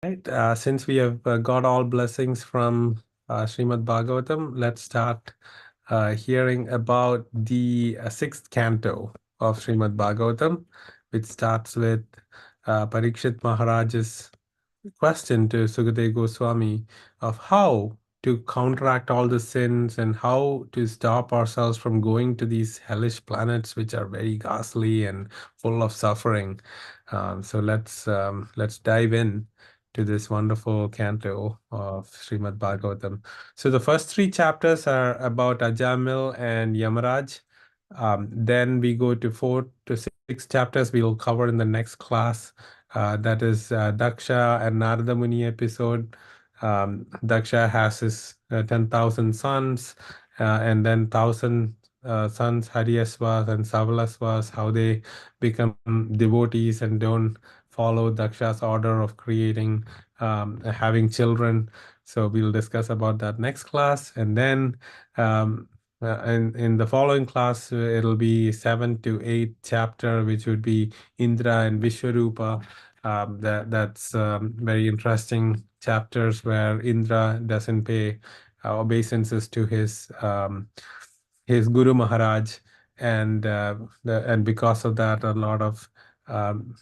Right. Since we have got all blessings from Srimad Bhagavatam, let's start hearing about the sixth canto of Srimad Bhagavatam, which starts with Parikshit Maharaj's question to Sukadeva Goswami of how to counteract all the sins and how to stop ourselves from going to these hellish planets, which are very ghastly and full of suffering. So let's dive in to this wonderful canto of Srimad Bhagavatam. So the first three chapters are about Ajamil and Yamaraj. Then we go to 4 to 6 chapters we'll cover in the next class. That is Daksha and Narada Muni episode. Daksha has his 10,000 sons, and then 1,000 sons, Haryasvas and Savalasvas, how they become devotees and don't follow Daksha's order of creating, having children. So we'll discuss about that next class. And then in the following class, it'll be 7 to 8 chapter, which would be Indra and Vishwarupa. That's very interesting chapters where Indra doesn't pay obeisances to his Guru Maharaj, and because of that, a lot of um,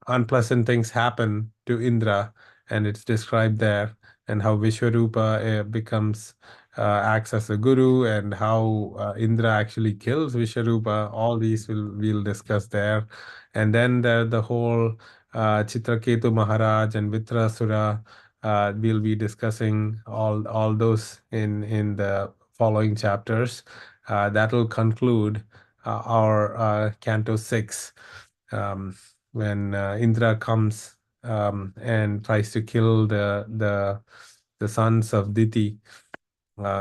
unpleasant things happen to Indra, and it's described there, and how Vishwarupa becomes acts as a guru, and how Indra actually kills Vishwarupa. All these we'll discuss there, and then the whole Chitraketu Maharaj and Vitrasura. We'll be discussing all those in the following chapters. That will conclude our Canto 6. Um, when Indra comes and tries to kill the sons of Diti.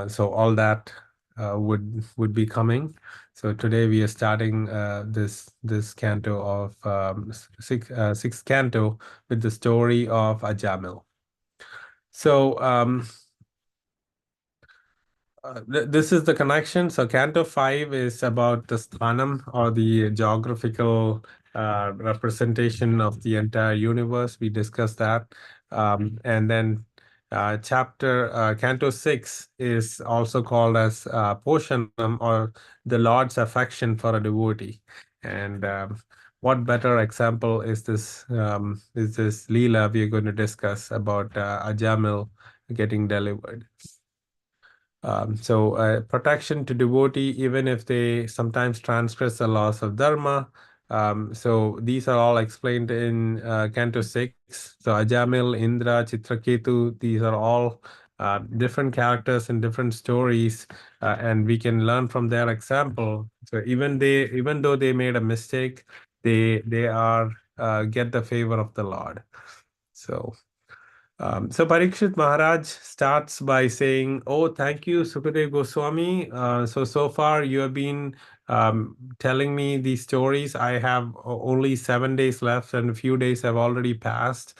So all that would be coming. So today we are starting this canto of sixth canto with the story of Ajamil. So this is the connection. So Canto 5 is about the sthanam, or the geographical representation of the entire universe. We discussed that. And then Canto 6 is also called as Poshanam, or the Lord's affection for a devotee. And what better example is this Leela we are going to discuss about Ajamil getting delivered. So protection to devotee, even if they sometimes transgress the laws of dharma. So these are all explained in Canto 6. So Ajamil, Indra, Chitraketu, these are all different characters and different stories, and we can learn from their example. So even though they made a mistake, they are get the favor of the Lord. So Parikshit Maharaj starts by saying, "Oh, thank you, Sukadeva Goswami. So far you have been telling me these stories. I have only 7 days left, and a few days have already passed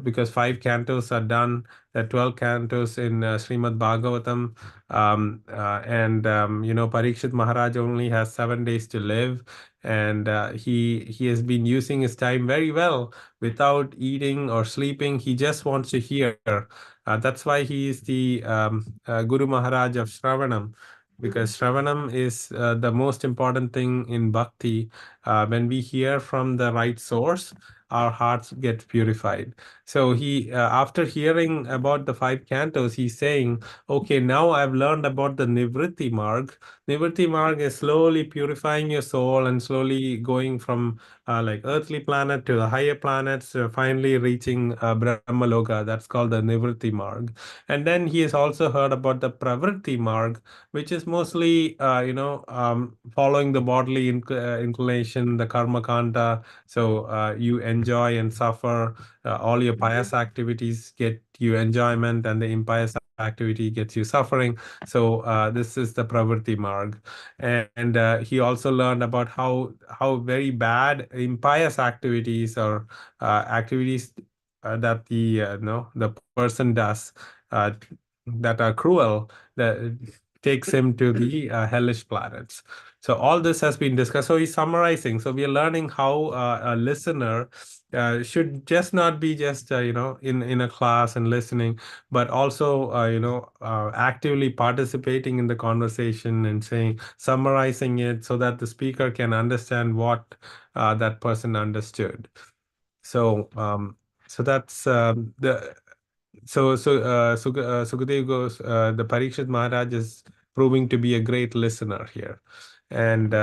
because 5 cantos are done. There are 12 cantos in Srimad Bhagavatam, and Parikshit Maharaj only has 7 days to live, and he has been using his time very well without eating or sleeping. He just wants to hear. That's why he is the Guru Maharaj of Shravanam, because Shravanam is the most important thing in bhakti. When we hear from the right source, our hearts get purified. So after hearing about the 5 cantos, he's saying, "Okay, now I've learned about the Nivritti Marg. Nivritti Marg is slowly purifying your soul and slowly going from like earthly planet to the higher planets, finally reaching Brahmaloka. That's called the Nivritti Marg. And then he has also heard about the Pravritti Marg, which is mostly, following the bodily inclination, the karma kanta. So you enjoy and suffer. All your pious activities get you enjoyment, and the impious activity gets you suffering. So this is the Pravritti Marg. And he also learned about how very bad impious activities, or activities that the person does, uh, that are cruel. takes him to the hellish planets. So all this has been discussed. So he's summarizing. So we are learning how a listener should just not be just in a class and listening, but also actively participating in the conversation and saying summarizing it so that the speaker can understand what that person understood. So so that's the Sukadev goes, the Parikshit Maharaj is proving to be a great listener here. And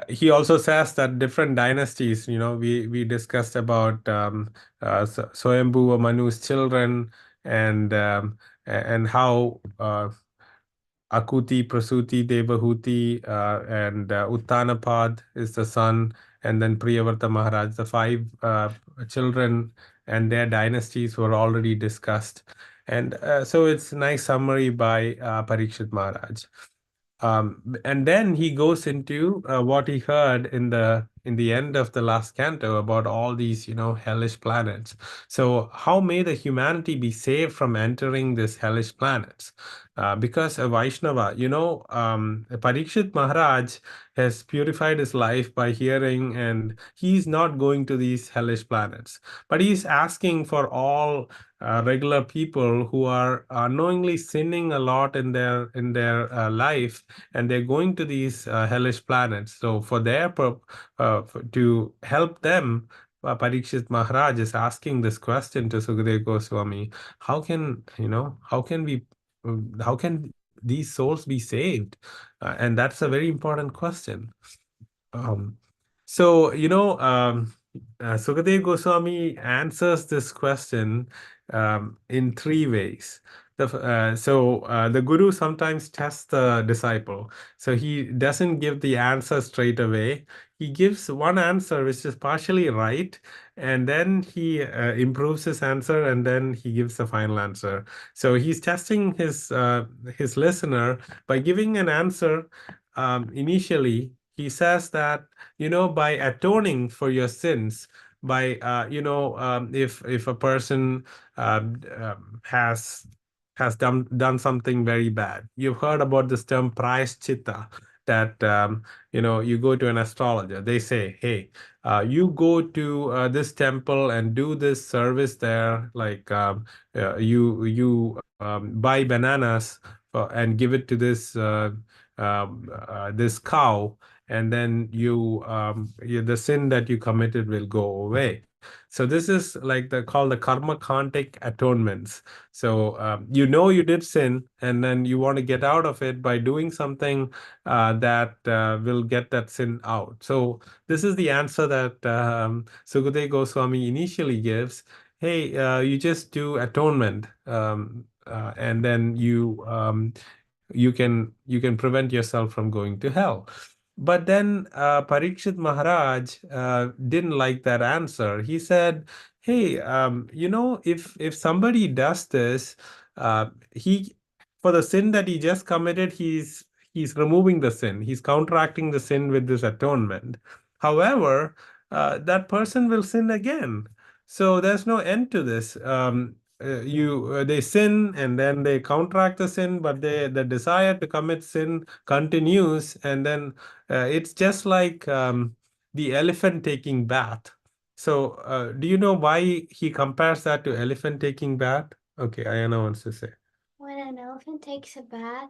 he also says that different dynasties, we discussed about Swayambhuva Manu's children, and and how Akuti, Prasuti, Devahuti, and Uttanapad is the son, and then Priyavarta Maharaj, the five children and their dynasties were already discussed. And so it's a nice summary by Parikshit Maharaj. And then he goes into what he heard in the end of the last canto about all these, hellish planets. So how may the humanity be saved from entering this hellish planets? Because a Vaishnava, Parikshit Maharaj has purified his life by hearing, and he's not going to these hellish planets. But he's asking for all regular people who are unknowingly sinning a lot in their life, and they're going to these hellish planets. So for to help them, Parikshit Maharaj is asking this question to Sukadeva Goswami: How can how can these souls be saved? And that's a very important question. Um, so, Sukadeva Goswami answers this question in three ways. The guru sometimes tests the disciple. So he doesn't give the answer straight away. He gives one answer which is partially right, and then he improves his answer, and then he gives the final answer. So he's testing his listener by giving an answer. Initially, he says that by atoning for your sins, by if a person has done something very bad. You've heard about this term prayaschitta, that you go to an astrologer. They say, hey, you go to this temple and do this service there, like you buy bananas and give it to this cow, and then the sin that you committed will go away. So this is like the called the karma kantic atonements. So you did sin, and then you want to get out of it by doing something that will get that sin out. So this is the answer that Sukadeva Goswami initially gives. Hey, you just do atonement, and then you can prevent yourself from going to hell. But then Parikshit Maharaj didn't like that answer. He said, "Hey, if somebody does this, he for the sin that he just committed, he's removing the sin. He's counteracting the sin with this atonement. However, that person will sin again. So there's no end to this. They sin and then they counteract the sin, but the desire to commit sin continues, and then it's just like the elephant taking bath. So do you know why he compares that to elephant taking bath? Okay, Ayana wants to say. When an elephant takes a bath,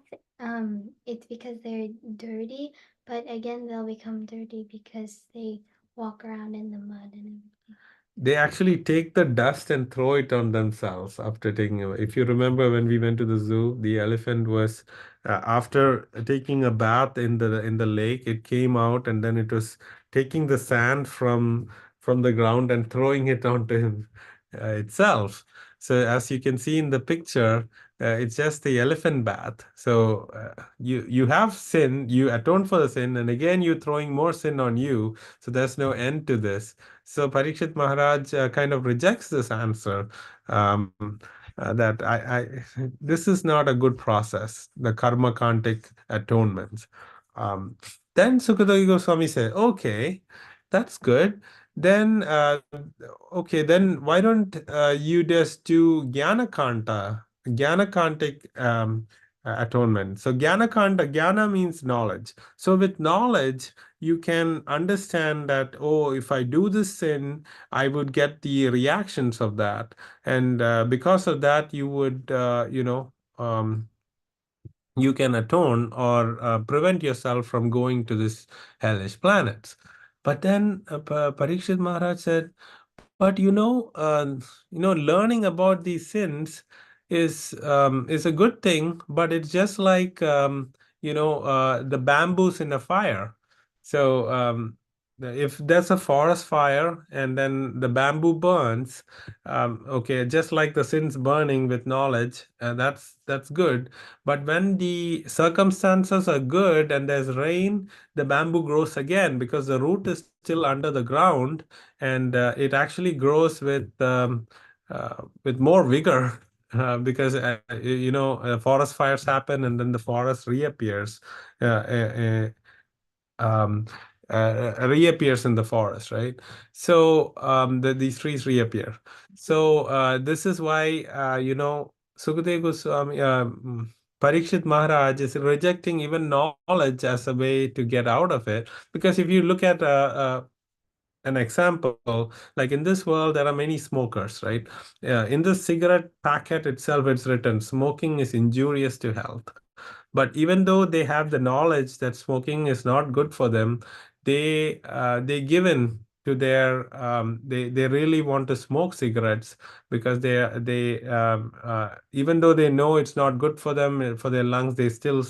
it's because they're dirty, but again, they'll become dirty because they walk around in the mud and everything. They actually take the dust and throw it on themselves after taking a. If you remember when we went to the zoo, the elephant was after taking a bath in the lake, it came out and then it was taking the sand from the ground and throwing it onto him itself. So as you can see in the picture, it's just the elephant bath. So you have sin, you atone for the sin, and again you're throwing more sin on you. So there's no end to this. So Parikshit Maharaj kind of rejects this answer, that this is not a good process, the karma kantic atonements. Um, then Sukadeva Goswami said, okay, that's good. Then, okay, then why don't you just do Jnana Kanta? Gyanakantic atonement. So Gyana means knowledge. So with knowledge, you can understand that, oh, if I do this sin, I would get the reactions of that. And because of that, you would, you can atone or prevent yourself from going to this hellish planets. But then Parikshit Maharaj said, but learning about these sins is a good thing, but it's just like the bamboos in a fire. So if there's a forest fire and then the bamboo burns, okay, just like the sins burning with knowledge, that's good. But when the circumstances are good and there's rain, the bamboo grows again because the root is still under the ground, and it actually grows with more vigor because forest fires happen and then the forest reappears uh, uh, um, reappears in the forest, right? So these trees reappear. So this is why Sukadeva Goswami, Parikshit Maharaj is rejecting even knowledge as a way to get out of it. Because if you look at an example, like in this world, there are many smokers, right? In the cigarette packet itself, it's written smoking is injurious to health. But even though they have the knowledge that smoking is not good for them, they give in to their they really want to smoke cigarettes because they even though they know it's not good for them for their lungs, they still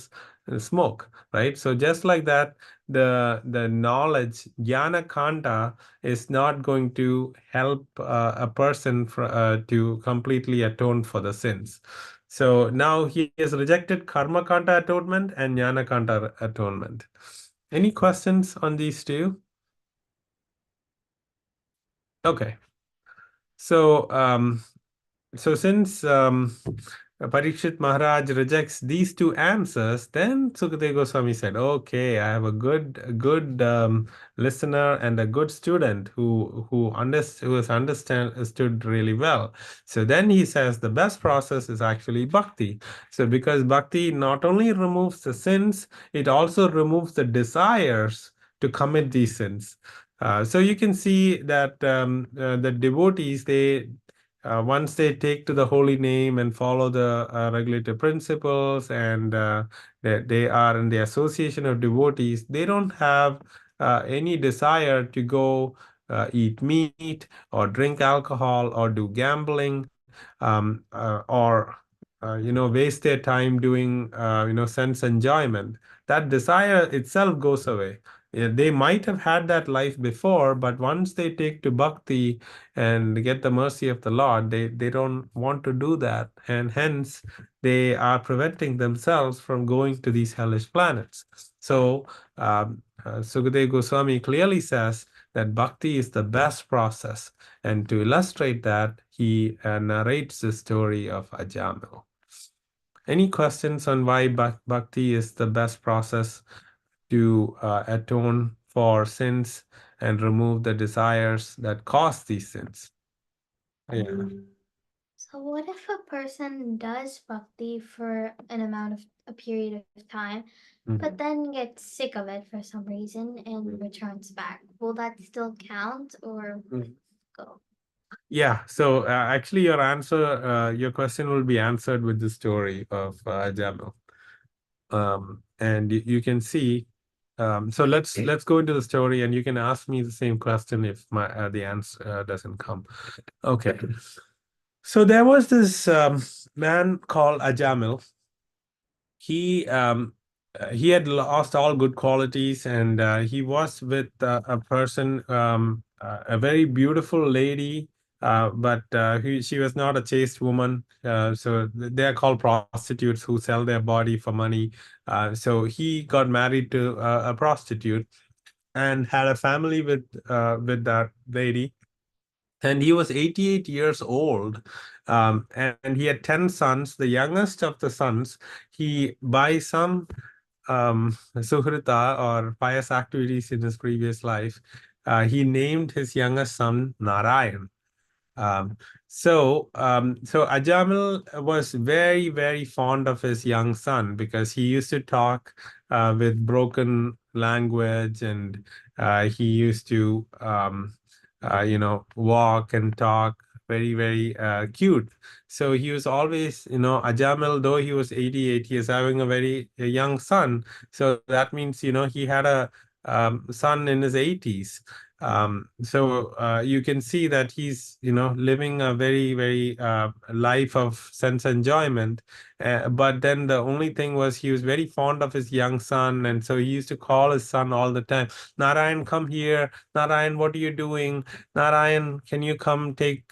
smoke, right? So just like that, the knowledge jnana kanta is not going to help a person to completely atone for the sins. So now he has rejected karma kanta atonement and jnana kanta atonement. Any questions on these two? Okay. So since Parikshit Maharaj rejects these two answers, then Sukadeva Goswami said, "Okay, I have a good listener and a good student who has understood really well." So then he says the best process is actually bhakti. So because bhakti not only removes the sins, it also removes the desires to commit these sins. So you can see that the devotees, they once they take to the holy name and follow the regulative principles, and they are in the association of devotees, they don't have any desire to go eat meat or drink alcohol or do gambling, or waste their time doing sense enjoyment. That desire itself goes away. Yeah, they might have had that life before, but once they take to bhakti and get the mercy of the Lord, they don't want to do that. And hence, they are preventing themselves from going to these hellish planets. So, Sukadeva Goswami clearly says that bhakti is the best process. And to illustrate that, he narrates the story of Ajamil. Any questions on why bhakti is the best process to atone for sins and remove the desires that cause these sins? Yeah. So what if a person does bhakti for an amount of a period of time, but Mhm. then gets sick of it for some reason and returns back? Will that still count or Mm. go? Yeah. So actually, your question will be answered with the story of Jamil. And you can see. So let's go into the story, and you can ask me the same question if my the answer doesn't come. Okay. So there was this man called Ajamil. He had lost all good qualities, and he was with a person, a very beautiful lady, but she was not a chaste woman. So they are called prostitutes who sell their body for money. So he got married to a prostitute and had a family with that lady, and he was 88 years old, and he had 10 sons. The youngest of the sons, he, by some suhrita or pious activities in his previous life, he named his youngest son Narayan. Um, so Ajamil was very, very fond of his young son because he used to talk with broken language, and he used to, walk and talk very, very cute. So he was always, Ajamil, though he was 88, he is having a young son. So that means, he had a son in his 80s. So you can see that he's, living a very, very life of sense enjoyment. But then the only thing was he was very fond of his young son, and so he used to call his son all the time. Narayan, come here. Narayan, what are you doing? Narayan, can you come take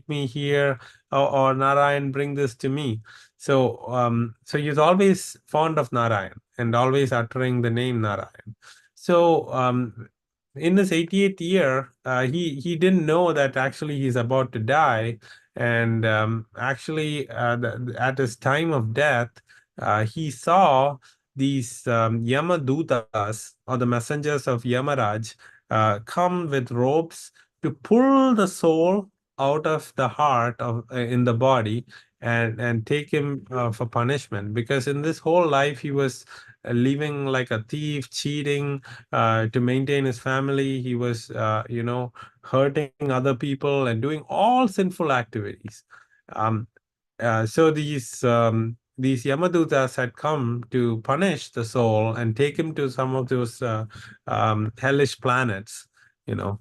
me here? Or Narayan, bring this to me. So he's always fond of Narayan and always uttering the name Narayan. So in his 88th year, he didn't know that actually he's about to die, and actually at his time of death, he saw these Yamadutas, or the messengers of Yamaraj, come with ropes to pull the soul out of the heart of in the body, and take him for punishment, because in this whole life he was living like a thief, cheating to maintain his family. He was, hurting other people and doing all sinful activities. Um, so these Yamadutas had come to punish the soul and take him to some of those hellish planets, you know.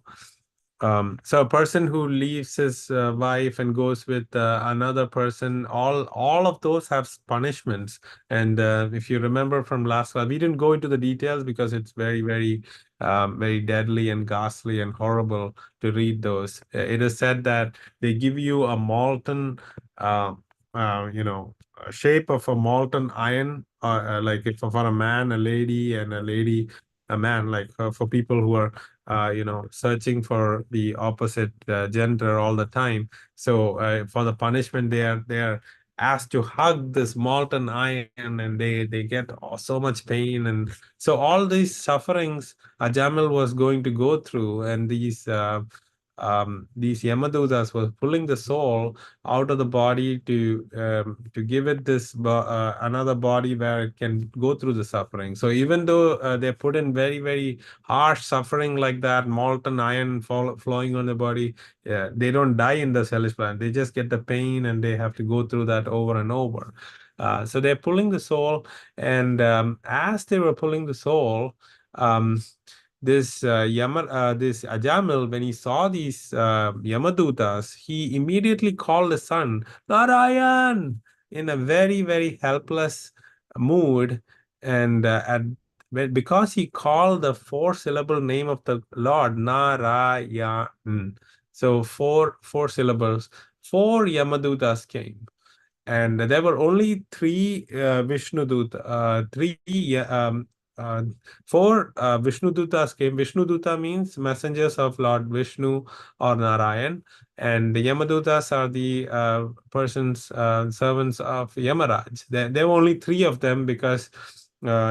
So a person who leaves his wife and goes with another person, all of those have punishments. And if you remember from last class, we didn't go into the details because it's very, very, very deadly and ghastly and horrible to read those. It is said that they give you a molten, uh, shape of a molten iron, like if for a man, a lady, and a lady, a man, like for people who are searching for the opposite gender all the time. So for the punishment, they are asked to hug this molten iron, and they get so much pain, and so all these sufferings Ajamil was going to go through, and these Yamadutas was pulling the soul out of the body to give it this another body where it can go through the suffering. So even though they put in very, very harsh suffering like that, molten iron flowing on the body, yeah, they don't die in the hellish planet. They just get the pain, and they have to go through that over and over. So they're pulling the soul, and as they were pulling the soul, um, this Ajamil, when he saw these Yamadutas, he immediately called the son, Narayan, in a very, very helpless mood. And because he called the four-syllable name of the Lord, Narayan. So four syllables, four Yamadutas came, and there were only three Vishnudut, uh, four Vishnudutas came. Vishnuduta means messengers of Lord Vishnu or Narayan, and the Yamadutas are the persons, servants of Yamaraj. There were only three of them because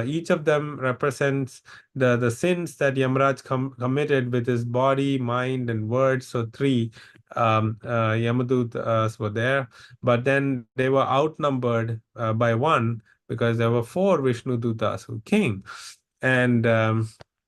each of them represents the sins that Yamaraj committed with his body, mind, and words. So three Yamadutas were there, but then they were outnumbered by one, because there were four Vishnudutas who came. And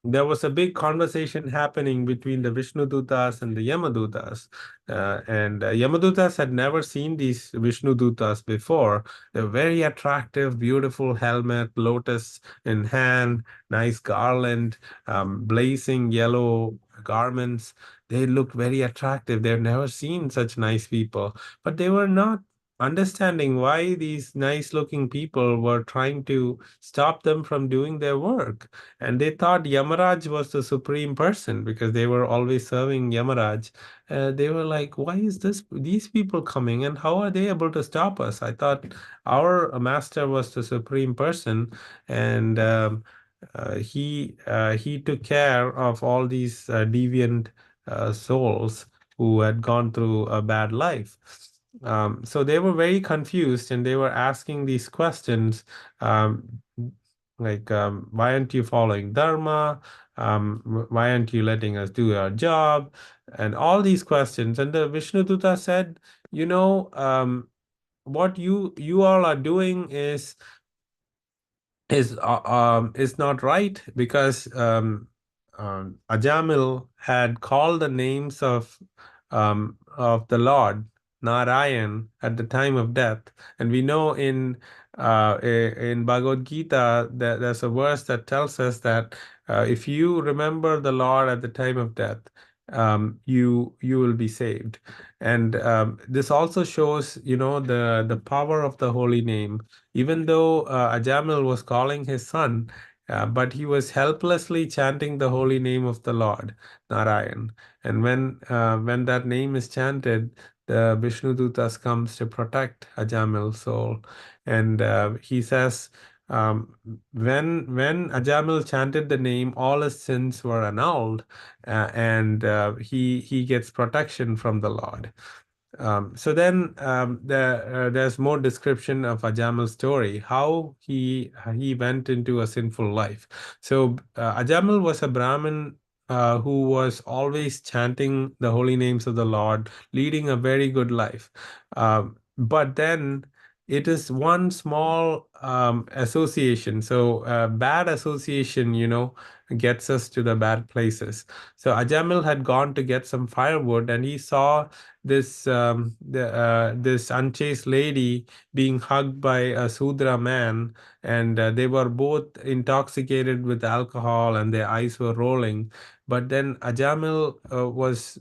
there was a big conversation happening between the Vishnudutas and the Yamadutas. And Yamadutas had never seen these Vishnudutas before. They're very attractive, beautiful helmet, lotus in hand, nice garland, blazing yellow garments. They looked very attractive. They've never seen such nice people, but they were not understanding why these nice looking people were trying to stop them from doing their work. And they thought Yamaraj was the supreme person because they were always serving Yamaraj. They were like, why is these people coming, and how are they able to stop us? I thought our master was the supreme person, and he took care of all these deviant souls who had gone through a bad life. So they were very confused, and they were asking these questions, um, like, why aren't you following Dharma? Why aren't you letting us do our job? and all these questions. And the Vishnuduta said, you know, what you all are doing is not right, because Ajamil had called the names of the Lord Narayan at the time of death, and we know in Bhagavad Gita that there's a verse that tells us that if you remember the Lord at the time of death, you will be saved. And this also shows, the power of the holy name. Even though Ajamil was calling his son, but he was helplessly chanting the holy name of the Lord, Narayan. And when that name is chanted, the Vishnudutas comes to protect Ajamil's soul. And he says, when Ajamil chanted the name, all his sins were annulled, and he gets protection from the Lord. So then there's more description of Ajamil's story, how he went into a sinful life. So Ajamil was a Brahmin who was always chanting the holy names of the Lord, leading a very good life. But then it is one small association. So bad association, gets us to the bad places. So Ajamil had gone to get some firewood, and he saw this unchaste lady being hugged by a Sudra man, and they were both intoxicated with alcohol, and their eyes were rolling. But then Ajamil was,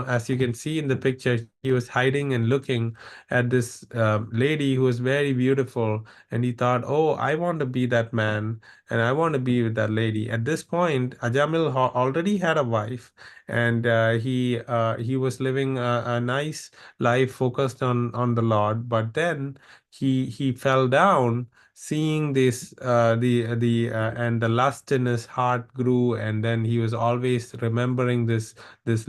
as you can see in the picture, he was hiding and looking at this lady who was very beautiful, and he thought, "Oh, I want to be that man, and I want to be with that lady." At this point, Ajamil already had a wife, and he was living a nice life focused on the Lord. But then he fell down, seeing this and the lust in his heart grew, and then he was always remembering this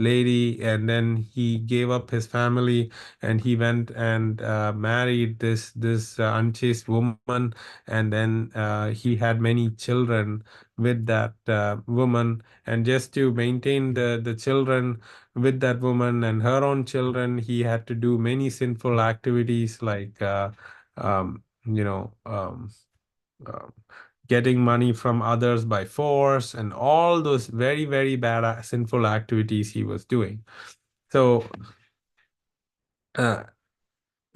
lady, and then he gave up his family, and he went and married this unchaste woman, and then he had many children with that woman. And just to maintain the children with that woman and her own children, he had to do many sinful activities, like you know um, getting money from others by force, and all those very, very bad sinful activities he was doing. So uh,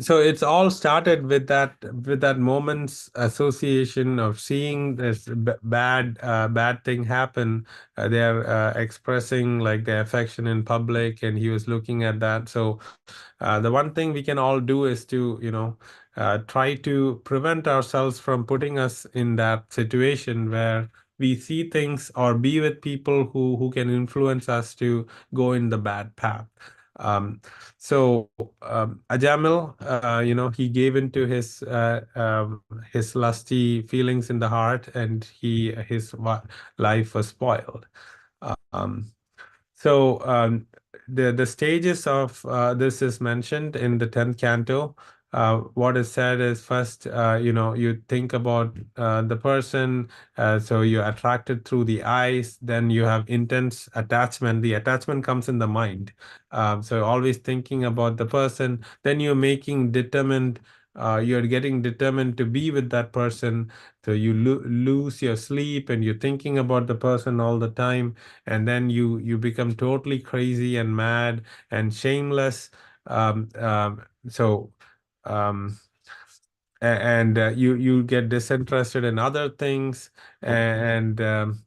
so it's all started with that moment's association of seeing this bad thing happen. They're expressing like their affection in public, and he was looking at that. So the one thing we can all do is to, try to prevent ourselves from putting us in that situation where we see things or be with people who can influence us to go in the bad path. Um, so Ajamil, he gave into his lusty feelings in the heart, and life was spoiled. Um, so the stages of this is mentioned in the 10th canto. What is said is, first, you think about the person, so you're attracted through the eyes, then you have intense attachment. The attachment comes in the mind. So always thinking about the person, then you're getting determined to be with that person. So you lose your sleep, and you're thinking about the person all the time, and then you become totally crazy and mad and shameless. Um, um, so um, and you get disinterested in other things, and then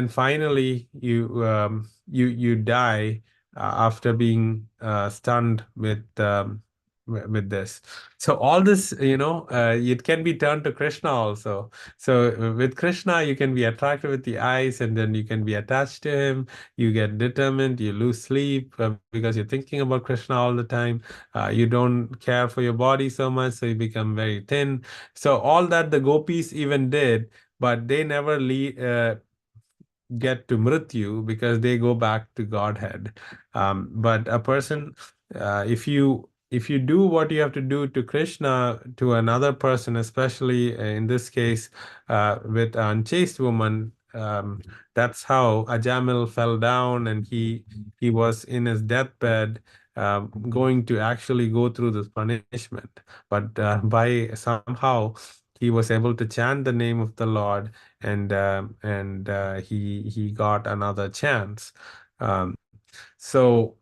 finally you die after being stunned with this. So all this, it can be turned to Krishna also. So with Krishna, you can be attracted with the eyes, and then you can be attached to him. You get determined, you lose sleep because you're thinking about Krishna all the time. You don't care for your body so much, so you become very thin. So all that the gopis even did, but they never get to mrityu, because they go back to Godhead. But a person, if you do what you have to do to Krishna to another person, especially in this case with an unchaste woman, um, that's how Ajamil fell down, and he was in his deathbed, going to actually go through this punishment. But by somehow he was able to chant the name of the Lord, and he got another chance. Um, so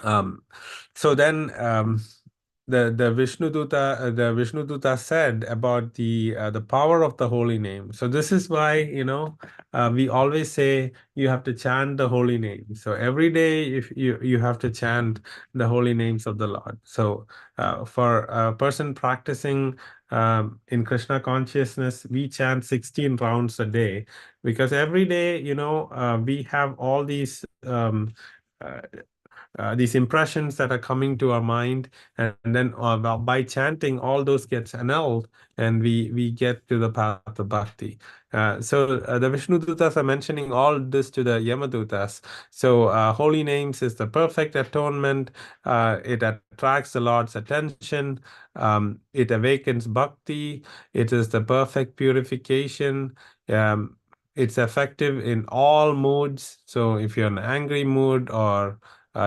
um, so then the Vishnuduta said about the power of the holy name. So this is why, we always say you have to chant the holy name. So every day, if you have to chant the holy names of the Lord. So for a person practicing in Krishna consciousness, we chant 16 rounds a day, because every day, we have all uh, these impressions that are coming to our mind, and then by chanting, all those gets annulled, and we get to the path of bhakti. So the Vishnudutas are mentioning all this to the Yamadutas. So holy names is the perfect atonement. It attracts the Lord's attention. It awakens bhakti. It is the perfect purification. It's effective in all moods. So if you're in an angry mood or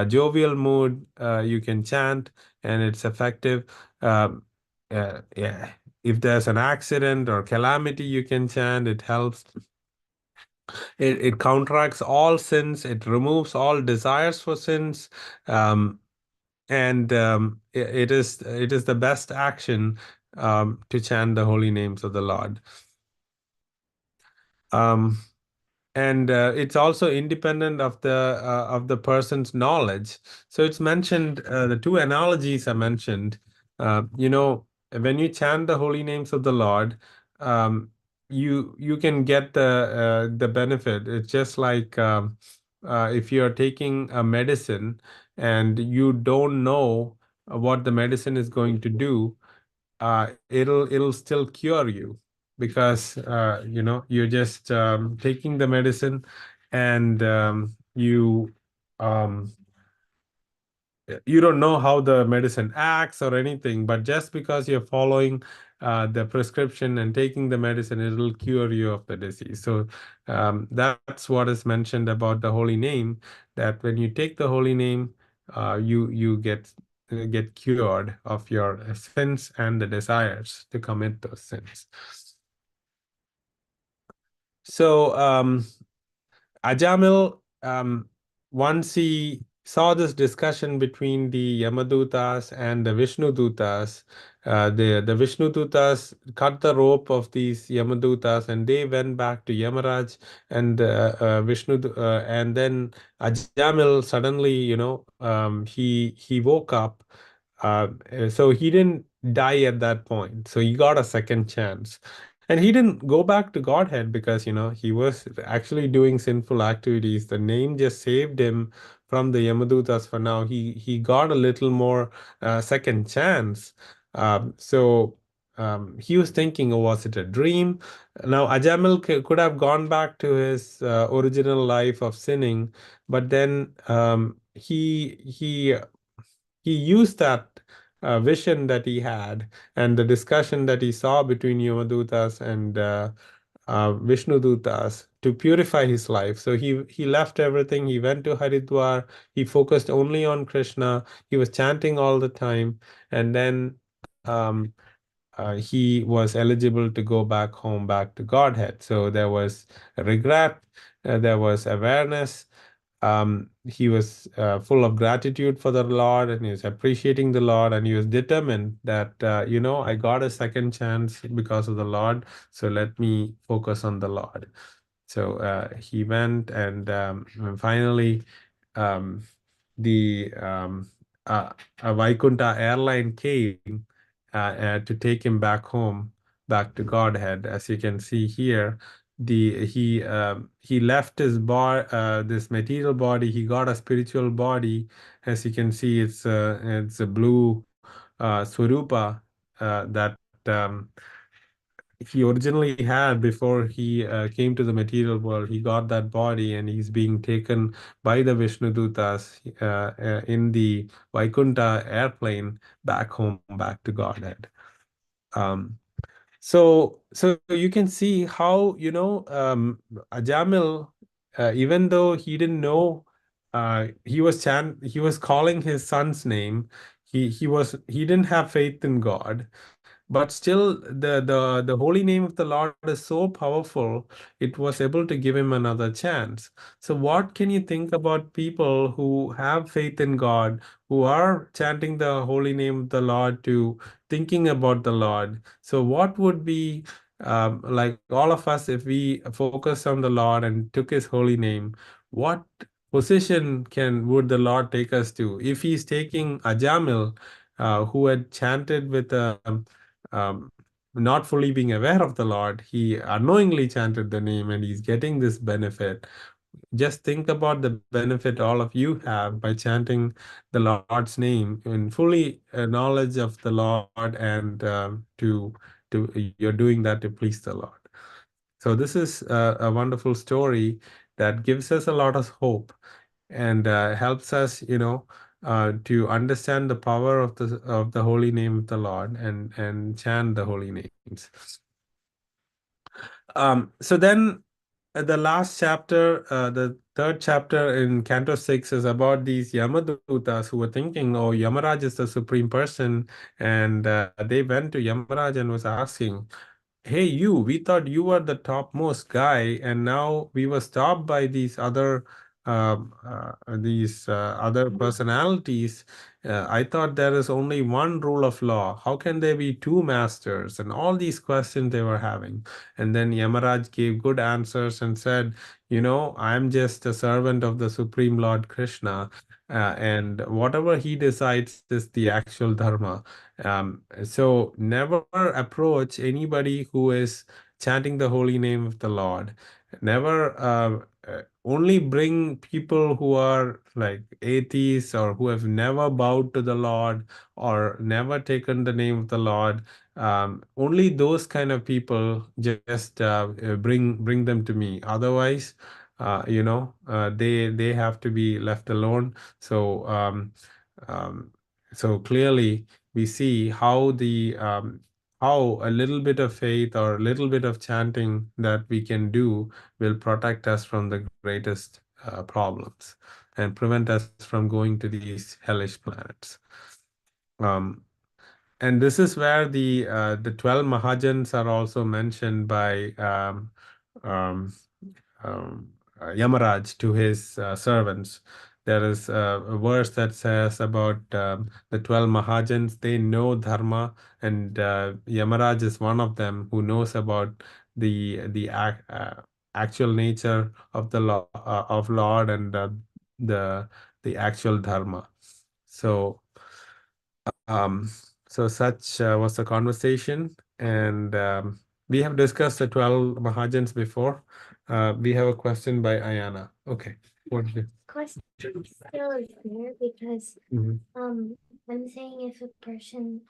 jovial mood, you can chant, and it's effective. Um, yeah. If there's an accident or calamity, you can chant. It helps. It counteracts all sins. It removes all desires for sins. Um, and it is the best action to chant the holy names of the Lord. Um, and it's also independent of the person's knowledge. So it's mentioned, the two analogies are mentioned. When you chant the holy names of the Lord, um, you can get the benefit. It's just like, if you are taking a medicine and you don't know what the medicine is going to do, it'll still cure you, because you're just taking the medicine, and um, you don't know how the medicine acts or anything, but just because you're following the prescription and taking the medicine, it'll cure you of the disease. So that's what is mentioned about the holy name, that when you take the holy name, you get cured of your sins and the desires to commit those sins. So Ajamil, once he saw this discussion between the Yamadutas and the Vishnudutas, the Vishnudutas cut the rope of these Yamadutas, and they went back to Yamaraj, and and then Ajamil suddenly, he woke up. So he didn't die at that point. So he got a second chance. And he didn't go back to Godhead, because, he was actually doing sinful activities. The name just saved him from the Yamadutas for now. He got a little more second chance. So he was thinking, oh, was it a dream? Now, Ajamil could have gone back to his original life of sinning, but then he used that vision that he had, and the discussion that he saw between Yamadutas and Vishnudutas, to purify his life. So he left everything. He went to Haridwar. He focused only on Krishna. He was chanting all the time, and then he was eligible to go back home, back to Godhead. So there was regret, there was awareness. He was full of gratitude for the Lord, and he was appreciating the Lord, and he was determined that, I got a second chance because of the Lord, so let me focus on the Lord. So he went, and finally, um, the a Vaikunta airline came to take him back home, back to Godhead. As you can see here, he left his this material body. He got a spiritual body. As you can see, it's a blue Swarupa that he originally had before he came to the material world. He got that body, and he's being taken by the Vishnudutas in the Vaikunta airplane back home, back to Godhead. Um, So you can see how, Ajamil, even though he didn't know, he was calling his son's name. He didn't have faith in God, but still the holy name of the Lord is so powerful, it was able to give him another chance. So what can you think about people who have faith in God, who are chanting the holy name of the Lord, to thinking about the Lord? So what would be, like all of us, if we focus on the Lord and took his holy name, what position can would the Lord take us to? If he's taking Ajamil, who had chanted with um, not fully being aware of the Lord, he unknowingly chanted the name and he's getting this benefit. Just think about the benefit all of you have by chanting the Lord's name in fully knowledge of the Lord, and you're doing that to please the Lord. So this is a wonderful story that gives us a lot of hope, and helps us, to understand the power of the holy name of the Lord, and chant the holy names. So then, the last chapter, the third chapter in Canto 6, is about these Yamadutas who were thinking, oh, Yamaraj is the supreme person, and they went to Yamaraj and was asking, hey, we thought you were the topmost guy, and now we were stopped by these other personalities. I thought there is only one rule of law. How can there be two masters? And all these questions they were having. And then Yamaraj gave good answers and said, I'm just a servant of the Supreme Lord Krishna, and whatever he decides is the actual dharma. So never approach anybody who is chanting the holy name of the Lord. Never, only bring people who are like atheists, or who have never bowed to the Lord or never taken the name of the Lord. Only those kind of people, just bring them to me. Otherwise, they have to be left alone. Um, so clearly we see how how a little bit of faith or a little bit of chanting that we can do will protect us from the greatest problems, and prevent us from going to these hellish planets. Um, and this is where the 12 Mahajans are also mentioned by um, Yamaraj to his servants. There is a verse that says about the 12 Mahajans, they know Dharma, and Yamaraj is one of them who knows about actual nature of the law of Lord, and the the actual Dharma. So um, so such was the conversation, and we have discussed the 12 Mahajans before. We have a question by Ayana. Okay. What is it? Question still is there because Mhm. I'm saying if a person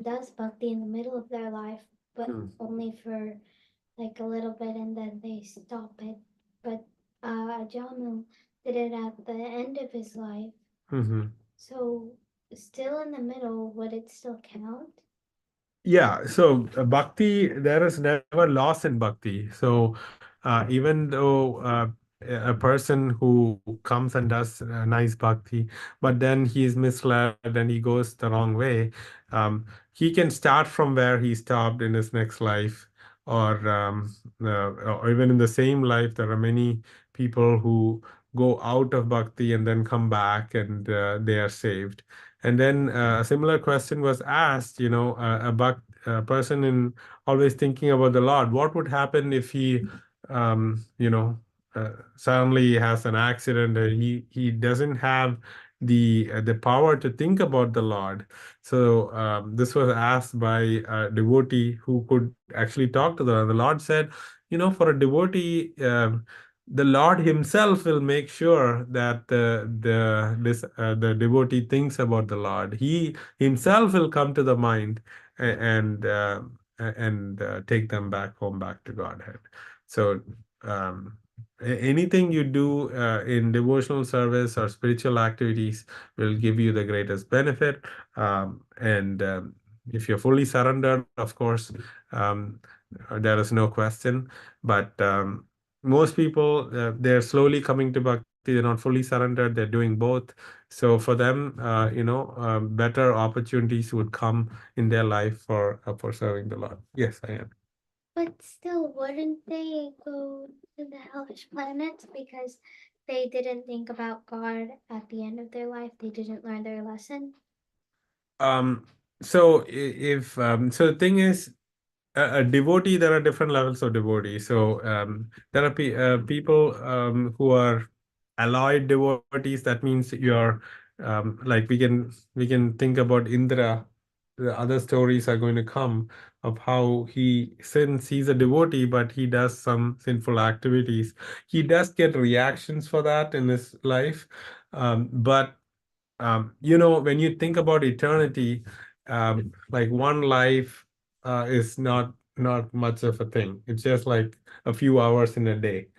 does bhakti in the middle of their life, but Hmm. only for like a little bit and then they stop it. But Jamil did it at the end of his life. Mhm. So still in the middle, would it still count? Yeah, so bhakti, there is never loss in bhakti. So even though a person who comes and does nice bhakti, but then he is misled and he goes the wrong way, he can start from where he stopped in his next life, or even in the same life. There are many people who go out of bhakti and then come back, and they are saved. And then a similar question was asked, a person in always thinking about the Lord, what would happen if he, suddenly has an accident, and he doesn't have the power to think about the Lord. So this was asked by a devotee who could actually talk to the Lord. The Lord said, for a devotee, the Lord Himself will make sure that the devotee thinks about the Lord. He Himself will come to the mind, and take them back home, back to Godhead. So anything you do in devotional service or spiritual activities will give you the greatest benefit. And If you're fully surrendered, of course, um, there is no question. But most people, they're slowly coming to bhakti. They're not fully surrendered. They're doing both. So for them, better opportunities would come in their life for serving the Lord. Yes, I am. But still, wouldn't they go to the hellish planets because they didn't think about God at the end of their life? They didn't learn their lesson? Um, so the thing is, a devotee, there are different levels of devotee. So there are people who are alloyed devotees. That means you're like we can think about Indra. The other stories are going to come of how he, since he's a devotee, but he does some sinful activities. He does get reactions for that in his life, but when you think about eternity, like one life is not much of a thing. It's just like a few hours in a day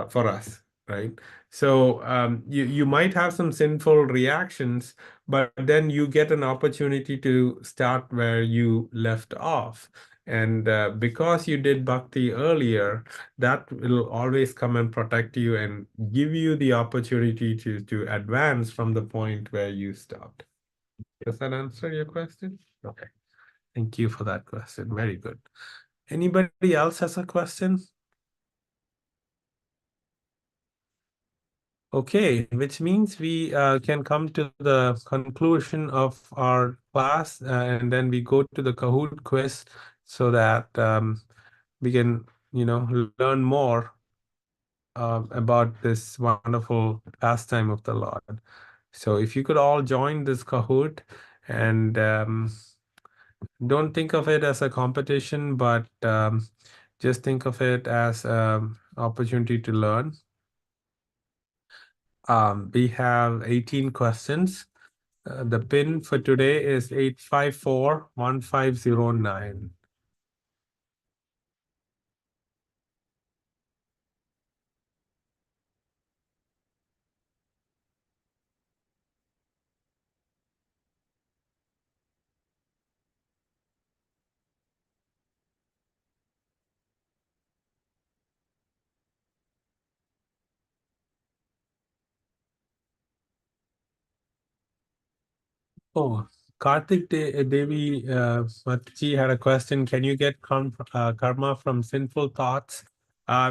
for us, right? So you might have some sinful reactions, but then you get an opportunity to start where you left off. And because you did bhakti earlier, that will always come and protect you and give you the opportunity to advance from the point where you stopped. Does that answer your question? Okay. Thank you for that question. Very good. Anybody else has a question? Okay, which means we can come to the conclusion of our class, and then we go to the Kahoot quiz so that we can, learn more about this wonderful pastime of the Lord. So if you could all join this Kahoot, and don't think of it as a competition, but just think of it as an opportunity to learn. We have 18 questions. The pin for today is 8541509. Oh, Karthik Devi Mataji had a question. Can you get karma from sinful thoughts?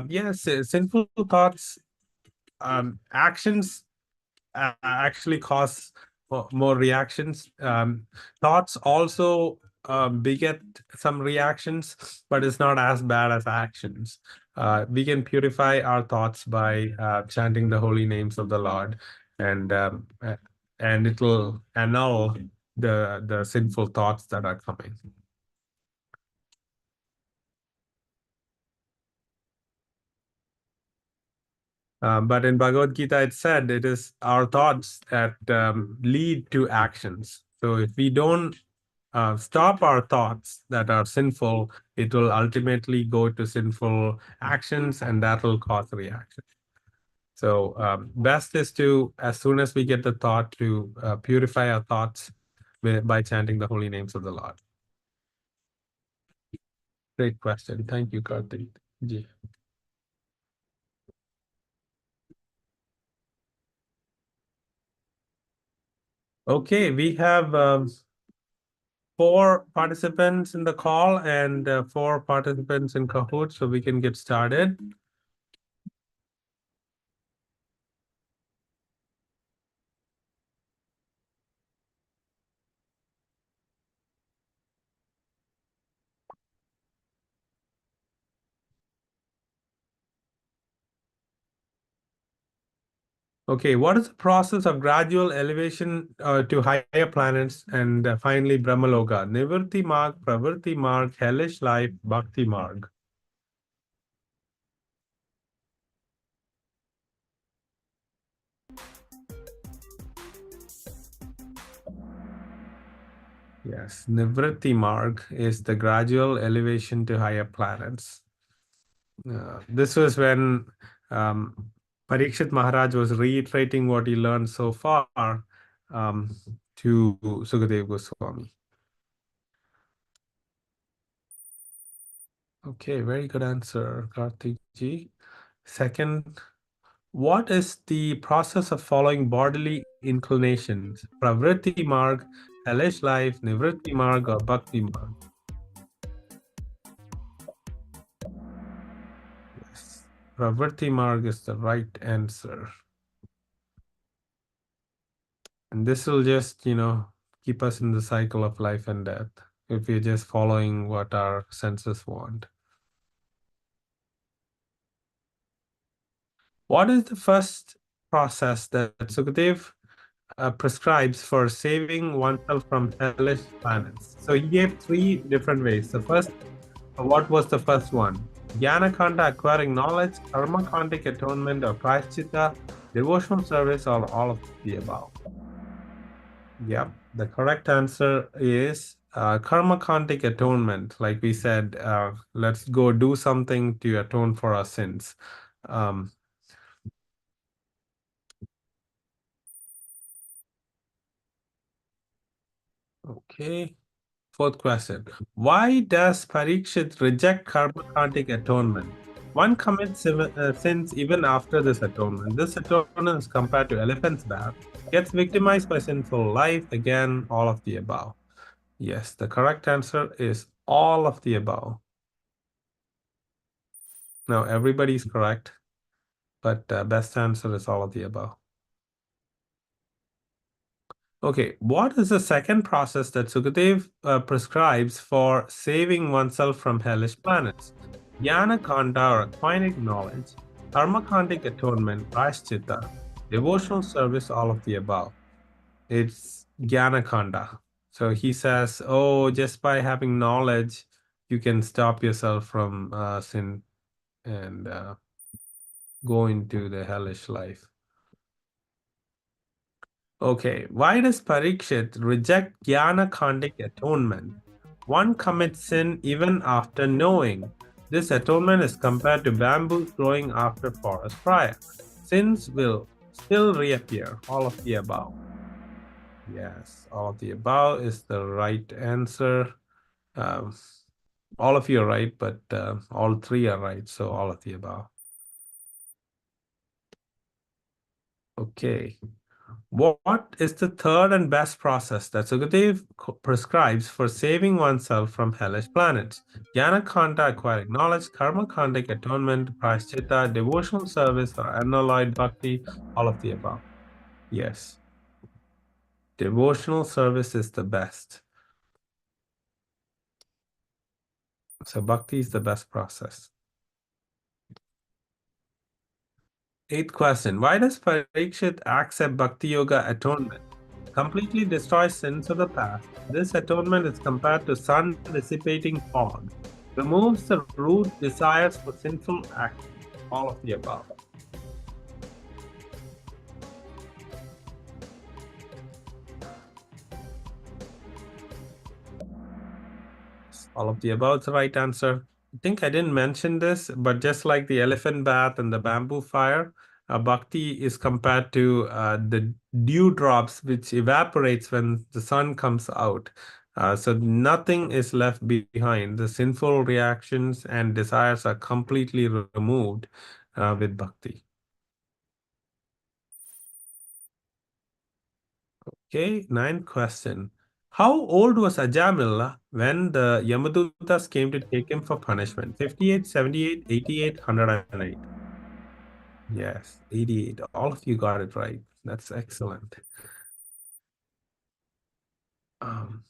Yes, sinful thoughts, actions actually cause more reactions. Thoughts also beget some reactions, but it's not as bad as actions. We can purify our thoughts by chanting the holy names of the Lord, and and it will annul the sinful thoughts that are coming. But in Bhagavad Gita, it said it is our thoughts that lead to actions. So if we don't stop our thoughts that are sinful, it will ultimately go to sinful actions, and that will cause reaction. So best is to, as soon as we get the thought, to purify our thoughts by chanting the holy names of the Lord. Great question. Thank you, Karthik ji. Okay, we have 4 participants in the call and 4 participants in Kahoot, so we can get started. Okay, what is the process of gradual elevation to higher planets and finally Brahmaloka? Nivritti Marg, Pravritti Marg, Hellish Life, Bhakti Marg. Yes, Nivritti Marg is the gradual elevation to higher planets. This was when Parikshit Maharaj was reiterating what he learned so far um, to Sukadev Goswami. Okay, very good answer, Karthik ji. Second, what is the process of following bodily inclinations? Pravritti marg, hellish life, nivritti marg, or bhakti marg? Yes. Pravritti marg is the right answer. And this will just, keep us in the cycle of life and death if we're just following what our senses want. What is the first process that Sukadev prescribes for saving oneself from hellish planets? So he gave three different ways. The first, what was the first one? Jnana Kanda, acquiring knowledge, Karma Kandic atonement, or Prashchitta, devotional service, or all of the above. Yep, the correct answer is karma kantic atonement. Like we said, let's go do something to atone for our sins. Um, okay. Fourth question. Why does Parikshit reject karma kantic atonement? One commits sins even after this atonement. This atonement is compared to elephant's bath, gets victimized by sinful life. Again, all of the above. Yes, the correct answer is all of the above. Now, everybody's correct, but best answer is all of the above. Okay, what is the second process that Sukadev prescribes for saving oneself from hellish planets? Jnana Kanda or Aquinic knowledge, Karma Kandic atonement, Prashchitta, devotional service, all of the above. It's Jnana Kanda. So he says, oh, just by having knowledge, you can stop yourself from sin and go into the hellish life. Okay, why does Parikshit reject Jnana Khandic atonement? One commits sin even after knowing. This atonement is compared to bamboos growing after forest fire. Sins will still reappear. All of the above. Yes, all of the above is the right answer. Um, all of you are right, but all three are right, so all of the above. Okay. What is the third and best process that Sukadev prescribes for saving oneself from hellish planets? Jnana Kanta, acquiring knowledge, Karma Kandic atonement, Prashchitta, devotional service, or unalloyed bhakti, all of the above. Yes, devotional service is the best. So bhakti is the best process. Eighth question. Why does Parikshit accept Bhakti Yoga atonement? Completely destroys sins of the past. This atonement is compared to sun dissipating fog, removes the root desires for sinful actions, all of the above. All of the above is the right answer. I think I didn't mention this, but just like the elephant bath and the bamboo fire, bhakti is compared to the dewdrops which evaporates when the sun comes out. So nothing is left behind. The sinful reactions and desires are completely removed with bhakti. Okay, ninth question. How old was Ajamila when the Yamadutas came to take him for punishment? 58, 78, 88, 108. Yes, 88. All of you got it right. That's excellent. Um,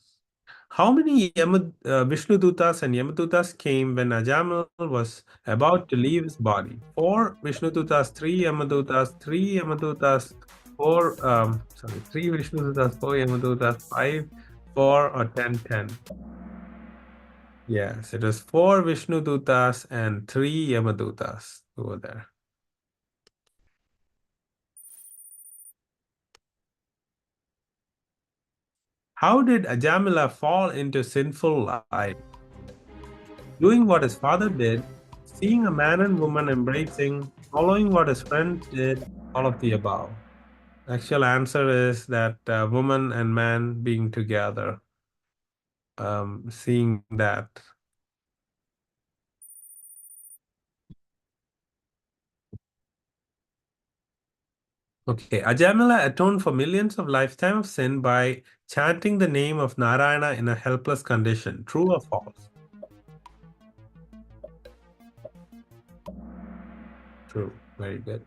how many Vishnudutas and Yamadutas came when Ajamil was about to leave his body? Four Vishnudutas, three Yamadutas, three Yamadutas, three Vishnudutas, four Yamadutas, five, four, or 10, 10. Yes, it was four Vishnudutas and three Yamadutas over there. How did Ajamila fall into sinful life? Doing what his father did, seeing a man and woman embracing, following what his friends did, all of the above. Actual answer is that woman and man being together, seeing that. Okay, Ajamila atoned for millions of lifetime of sin by chanting the name of Narayana in a helpless condition. True or false? True. Very good.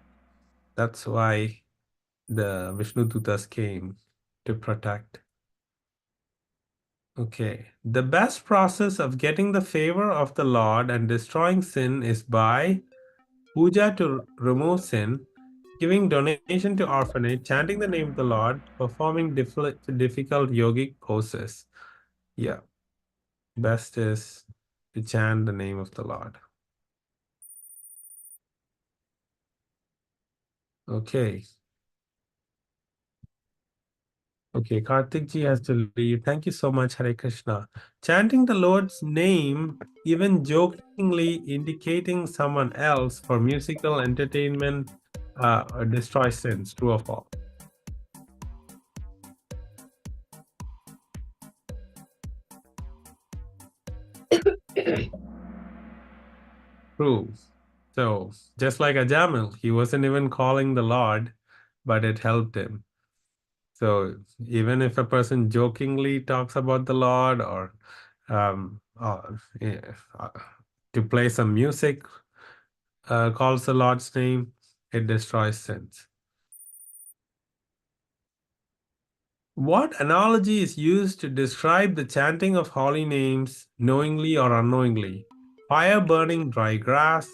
That's why the Vishnudutas came to protect. Okay. The best process of getting the favor of the Lord and destroying sin is by puja to remove sin, giving donation to orphanage, chanting the name of the Lord, performing difficult yogic poses. Yeah. Best is to chant the name of the Lord. Okay. Okay, Karthik ji has to leave. Thank you so much, Hare Krishna. Chanting the Lord's name, even jokingly indicating someone else for musical entertainment, destroys sins. True or false? True. So, just like Ajamil, he wasn't even calling the Lord, but it helped him. So, even if a person jokingly talks about the Lord or yeah, uh, to play some music, calls the Lord's name, it destroys sins. What analogy is used to describe the chanting of holy names knowingly or unknowingly? Fire burning dry grass,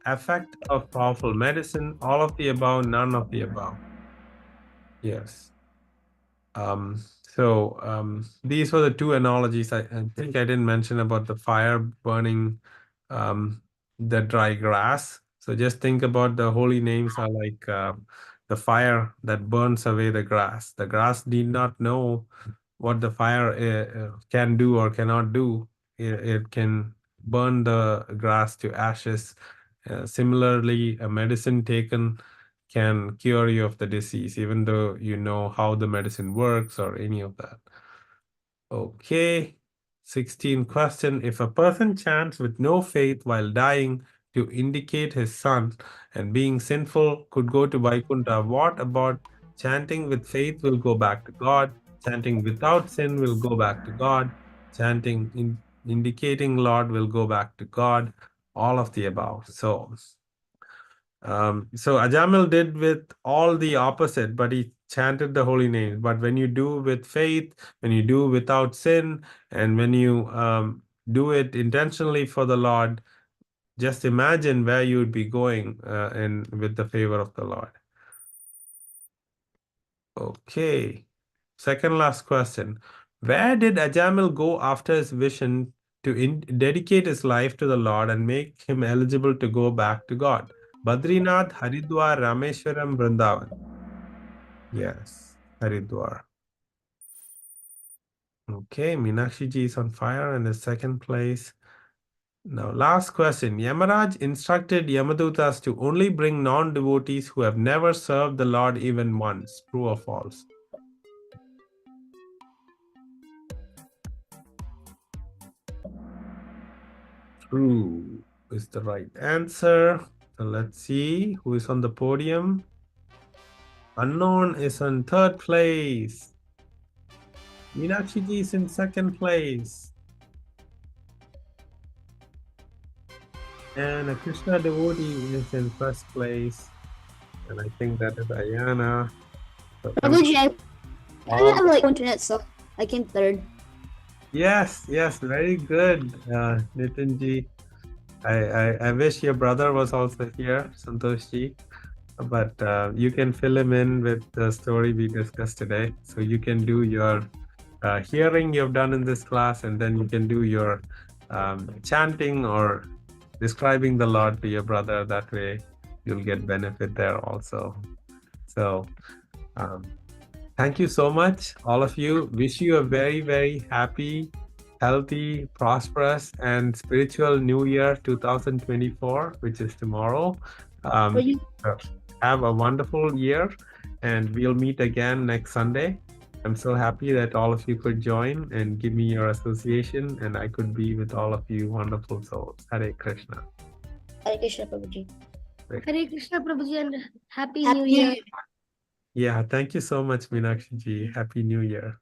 effect of powerful medicine, all of the above, none of the above. Yes. These were the two analogies. I think I didn't mention about the fire burning um, the dry grass. So just think about the holy names are like the fire that burns away the grass. The grass need not know what the fire can do or cannot do. It can burn the grass to ashes. Similarly, a medicine taken can cure you of the disease, even though you know how the medicine works or any of that. Okay. 16 question. If a person chants with no faith while dying to indicate his son and being sinful could go to Vaikuntha, what about chanting with faith will go back to God? Chanting without sin will go back to God. Indicating Lord will go back to God. All of the above. So Ajamil did with all the opposite, but he chanted the holy name. But when you do with faith, when you do without sin, and when you do it intentionally for the Lord, just imagine where you would be going in with the favor of the Lord. Okay. Second last question. Where did Ajamil go after his vision to dedicate his life to the Lord and make him eligible to go back to God? Badrinath, Haridwar, Rameshwaram, Vrindavan. Yes, Haridwar. Okay, Meenakshi ji is on fire in the second place. Now, last question. Yamaraj instructed Yamadutas to only bring non-devotees who have never served the Lord even once. True or false? True is the right answer. So let's see who is on the podium. Unknown is in third place. Meenakshi ji is in second place. And a Krishna devotee is in first place. And I think that is Ayana. So Prabhuji, I all have like internet, so I came third. yes, yes, very good, Nitinji. I wish your brother was also here, Santoshji, but you can fill him in with the story we discussed today. So you can do your hearing you've done in this class, and then you can do your chanting or describing the Lord to your brother. That way, you'll get benefit there also. So. Um, Thank you so much, all of you. Wish you a very, very happy, healthy, prosperous, and spiritual New Year 2024, which is tomorrow. For Um, you, uh, have a wonderful year, and we'll meet again next Sunday. I'm so happy that all of you could join and give me your association, and I could be with all of you wonderful souls. Hare Krishna. Hare Krishna, Prabhuji. Hare Krishna Prabhuji and Happy Happy New New Year. Year. Yeah, thank you so much, Meenakshi ji. Happy New Year.